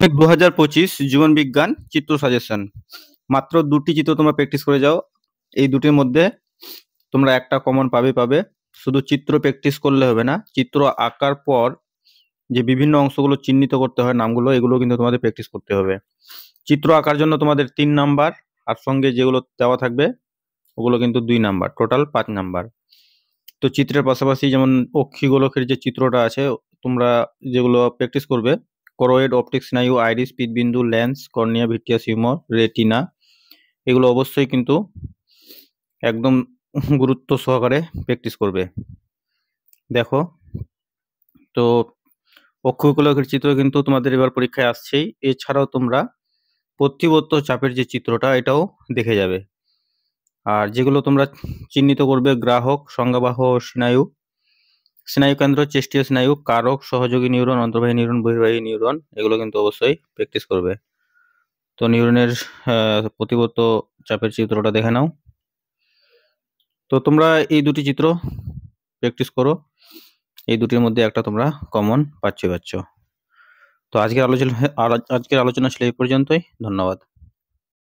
2025 জীবন বিজ্ঞান চিত্র সাজেশন। মাত্র 2টি চিত্র তোমরা প্র্যাকটিস করে যাও। এই দুটির মধ্যে তোমরা একটা কমন পাবে। শুধু চিত্র প্র্যাকটিস করলে হবে না, চিত্র আঁকার পর যে বিভিন্ন অংশগুলো চিহ্নিত করতে হয় নামগুলো, এগুলো কিন্তু তোমাদের প্র্যাকটিস করতে হবে। চিত্র আঁকার জন্য তোমাদের 3 নাম্বার, আর সঙ্গে যেগুলো দেওয়া থাকবে ওগুলো কিন্তু 2 নাম্বার, টোটাল 5 নাম্বার। তো চিত্রের পাশাপাশি যেমন অক্ষি গোলকের যে চিত্রটা আছে, তোমরা যেগুলো প্র্যাকটিস করবে, করোয়েড, অপটিক স্নায়ু, আইরিস, পিতবিন্দু, lens, cornea, vitreous humour, retina, এগুলো অবশ্যই কিন্তু একদম গুরুত্ব সহকারে প্র্যাকটিস করবে। দেখো, তো অক্ষি গোলকের চিত্র কিন্তু তোমাদের এবার পরীক্ষায় আসছেই। এছাড়াও তোমরা প্রতিবর্ত চাপের যে চিত্রটা, এটাও দেখে যাবে। আর যেগুলো তোমরা চিহ্নিত করবে, গ্রাহক, সংজ্ঞাবাহ স্নায়ু, স্নায়ুকেন্দ্র, চেস্টীয় স্নায়ু, কারক, সহযোগী নিউরন, অন্তর্বাহী নিউরন, বহির্বাহী নিউরন, এগুলো কিন্তু অবশ্যই প্র্যাকটিস করবে। তো নিউরনের প্রতিবর্ত চাপের চিত্রটা দেখে নাও। তো তোমরা এই দুটি চিত্র প্র্যাকটিস করো, এই দুটির মধ্যে একটা তোমরা কমন পাচ্ছ। তো আজকের আলোচনা ছিল এই পর্যন্তই। ধন্যবাদ।